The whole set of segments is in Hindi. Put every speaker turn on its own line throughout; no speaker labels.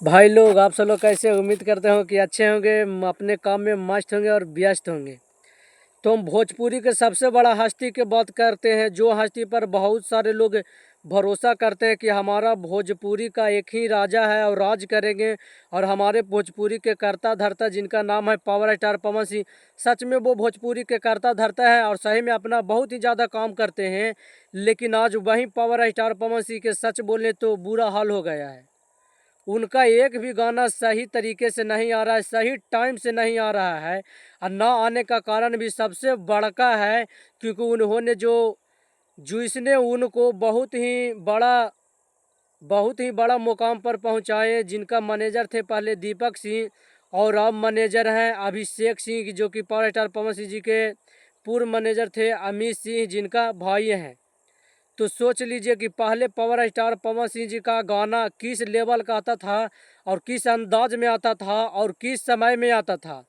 भाई लोग, आप सब लोग कैसे? उम्मीद करते हो कि अच्छे होंगे, अपने काम में मस्त होंगे और व्यस्त होंगे। तो हम भोजपुरी के सबसे बड़ा हस्ती की बात करते हैं, जो हस्ती पर बहुत सारे लोग भरोसा करते हैं कि हमारा भोजपुरी का एक ही राजा है और राज करेंगे। और हमारे भोजपुरी के कर्ता धर्ता जिनका नाम है पावर स्टार पवन सिंह, सच में वो भोजपुरी के कर्ता धर्ता है और सही में अपना बहुत ही ज़्यादा काम करते हैं। लेकिन आज वहीं पावर स्टार पवन सिंह के सच बोले तो बुरा हाल हो गया है। उनका एक भी गाना सही तरीके से नहीं आ रहा है, सही टाइम से नहीं आ रहा है। और ना आने का कारण भी सबसे बड़का है, क्योंकि उन्होंने जो जिसने उनको बहुत ही बड़ा मुकाम पर पहुंचाए, जिनका मैनेजर थे पहले दीपक सिंह और अब मैनेजर हैं अभिषेक सिंह, जो कि पावर स्टार पवन सिंह जी के पूर्व मैनेजर थे अमित सिंह, जिनका भाई हैं। तो सोच लीजिए कि पहले पावर स्टार पवन सिंह जी का गाना किस लेवल का आता था और किस अंदाज में आता था और किस समय में आता था।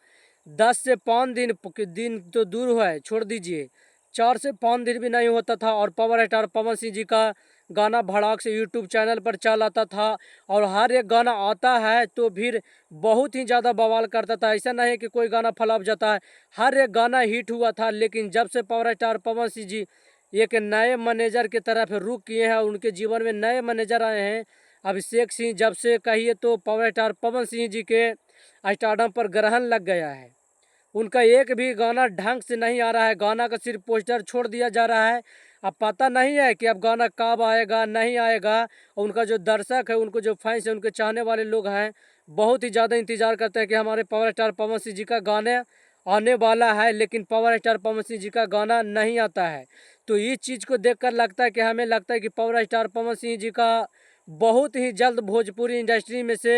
10 से 5 दिन तो दूर हुआ है, छोड़ दीजिए, 4 से 5 दिन भी नहीं होता था और पावर स्टार पवन सिंह जी का गाना भड़ाक से यूट्यूब चैनल पर चल आता था। और हर एक गाना आता है तो फिर बहुत ही ज़्यादा बवाल करता था। ऐसा नहीं है कि कोई गाना फ्लॉप जाता है, हर एक गाना हिट हुआ था। लेकिन जब से पावर स्टार पवन सिंह जी एक नए मैनेजर की तरफ रुख किए हैं, उनके जीवन में नए मैनेजर आए हैं अभिषेक सिंह, जब से कहिए तो पावर स्टार पवन सिंह जी के स्टारडम पर ग्रहण लग गया है। उनका एक भी गाना ढंग से नहीं आ रहा है, गाना का सिर्फ पोस्टर छोड़ दिया जा रहा है। अब पता नहीं है कि अब गाना कब आएगा नहीं आएगा। और उनका जो दर्शक है, उनको जो फैंस है, उनके चाहने वाले लोग हैं, बहुत ही ज़्यादा इंतजार करते हैं कि हमारे पावर स्टार पवन सिंह जी का गाना आने वाला है। लेकिन पावर स्टार पवन सिंह जी का गाना नहीं आता है। तो इस चीज़ को देखकर लगता है कि हमें लगता है कि पावर स्टार पवन सिंह जी का बहुत ही जल्द भोजपुरी इंडस्ट्री में से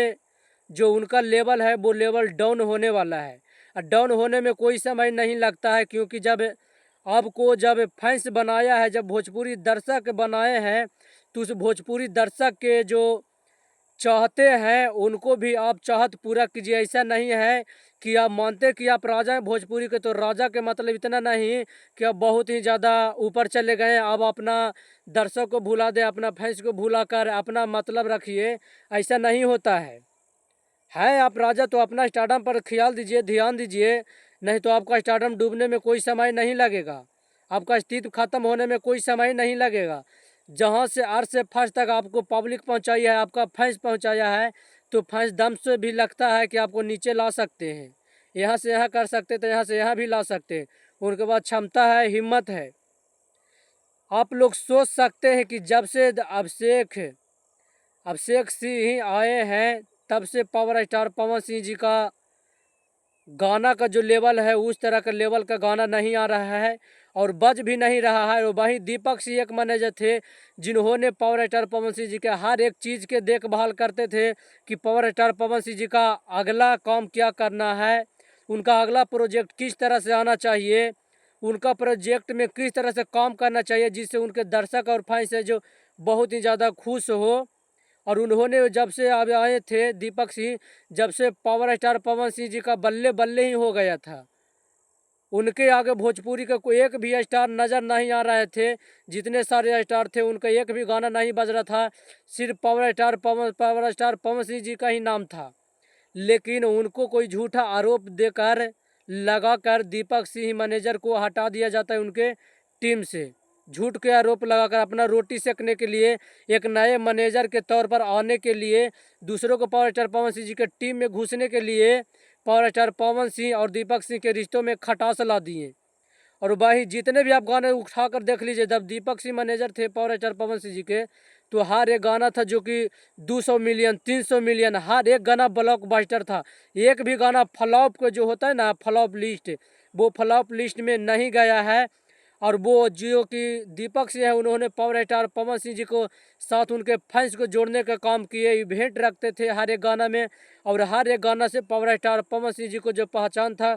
जो उनका लेवल है वो लेवल डाउन होने वाला है। और डाउन होने में कोई समय नहीं लगता है, क्योंकि जब फैंस बनाया है, जब भोजपुरी दर्शक बनाए हैं, तो उस भोजपुरी दर्शक के जो चाहते हैं उनको भी आप चाहत पूरा कीजिए। ऐसा नहीं है कि आप मानते कि आप राजा हैं भोजपुरी के, तो राजा के मतलब इतना नहीं कि आप बहुत ही ज़्यादा ऊपर चले गए, अब अपना दर्शक को भुला दे, अपना फैंस को भुला कर अपना मतलब रखिए। ऐसा नहीं होता है आप राजा तो अपना स्टारडम पर ख्याल दीजिए, ध्यान दीजिए, नहीं तो आपका स्टारडम डूबने में कोई समय नहीं लगेगा, आपका अस्तित्व खत्म होने में कोई समय नहीं लगेगा। जहाँ से अर्थ से फर्श तक आपको पब्लिक पहुँचाई है, आपका फैंस पहुँचाया है, तो फैंस दम से भी लगता है कि आपको नीचे ला सकते हैं। यहाँ से यहाँ कर सकते तो यहाँ से यहाँ भी ला सकते हैं। उनके पास क्षमता है, हिम्मत है। आप लोग सोच सकते हैं कि जब से अभिषेक सिंह आए हैं, तब से पावर स्टार पवन सिंह जी का गाना का जो लेवल है, उस तरह का लेवल का गाना नहीं आ रहा है और बज भी नहीं रहा है। और वहीं दीपक सिंह एक मैनेजर थे, जिन्होंने पावर स्टार पवन सिंह जी के हर एक चीज़ के देखभाल करते थे कि पावर स्टार पवन सिंह जी का अगला काम क्या करना है, उनका अगला प्रोजेक्ट किस तरह से आना चाहिए, उनका प्रोजेक्ट में किस तरह से काम करना चाहिए, जिससे उनके दर्शक और फैंस है जो बहुत ही ज़्यादा खुश हो। और उन्होंने जब से अब आए थे दीपक सिंह, जब से पावर स्टार पवन सिंह जी का बल्ले बल्ले ही हो गया था। उनके आगे भोजपुरी का कोई एक भी स्टार नज़र नहीं आ रहे थे। जितने सारे स्टार थे उनका एक भी गाना नहीं बज रहा था, सिर्फ पावर स्टार पवन सिंह जी का ही नाम था। लेकिन उनको कोई झूठा आरोप देकर लगाकर दीपक सिंह मैनेजर को हटा दिया जाता है उनके टीम से। झूठ के आरोप लगाकर अपना रोटी सेकने के लिए, एक नए मैनेजर के तौर पर आने के लिए, दूसरों को पावर स्टार पवन सिंह जी के टीम में घुसने के लिए पावर स्टार पवन सिंह और दीपक सिंह के रिश्तों में खटास ला दिए। और भाई जितने भी आप गाने उठा कर देख लीजिए, जब दीपक सिंह मैनेजर थे पावर स्टार पवन सिंह जी के, तो हर एक गाना था जो कि 200 मिलियन 300 मिलियन, हर एक गाना ब्लॉकबस्टर था। एक भी गाना फ्लॉप को जो होता है ना, फ्लॉप लिस्ट, वो फ्लॉप लिस्ट में नहीं गया है। और वो जो कि दीपक सिंह है, उन्होंने पावर स्टार पवन सिंह जी को साथ उनके फैंस को जोड़ने का काम किए, इवेंट रखते थे हर एक गाना में। और हर एक गाना से पावर स्टार पवन सिंह जी को जो पहचान था,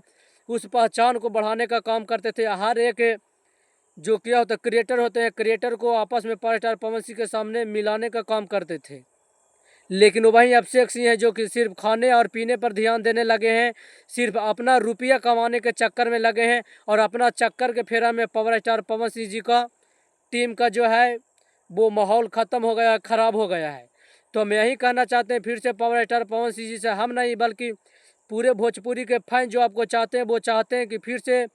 उस पहचान को बढ़ाने का काम करते थे। हर एक जो क्या होता है, क्रिएटर होते हैं, क्रिएटर को आपस में पावर स्टार पवन सिंह के सामने मिलाने का काम करते थे। लेकिन वहीं अभिषेक सिंह है जो कि सिर्फ खाने और पीने पर ध्यान देने लगे हैं, सिर्फ अपना रुपया कमाने के चक्कर में लगे हैं और अपना चक्कर के फेरा में पावर स्टार पवन सिंह जी का टीम का जो है वो माहौल ख़त्म हो गया, ख़राब हो गया है। तो हम यही कहना चाहते हैं फिर से पावर स्टार पवन सिंह जी से, हम नहीं बल्कि पूरे भोजपुरी के फैन जो आपको चाहते हैं वो चाहते हैं कि फिर से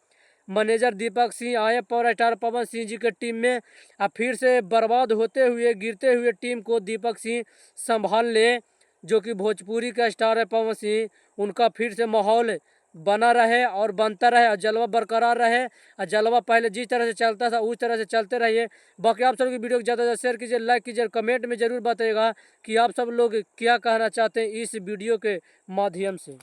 मैनेजर दीपक सिंह आए पावर स्टार पवन सिंह जी के टीम में। अब फिर से बर्बाद होते हुए गिरते हुए टीम को दीपक सिंह संभाल ले, जो कि भोजपुरी का स्टार है पवन सिंह, उनका फिर से माहौल बना रहे और बनता रहे और जलवा बरकरार रहे और जलवा पहले जिस तरह से चलता था उस तरह से चलते रहिए। बाकी आप सब की वीडियो को ज़्यादा से ज़्यादा शेयर कीजिए, लाइक कीजिए, कमेंट में ज़रूर बताइएगा कि आप सब लोग क्या कहना चाहते हैं इस वीडियो के माध्यम से।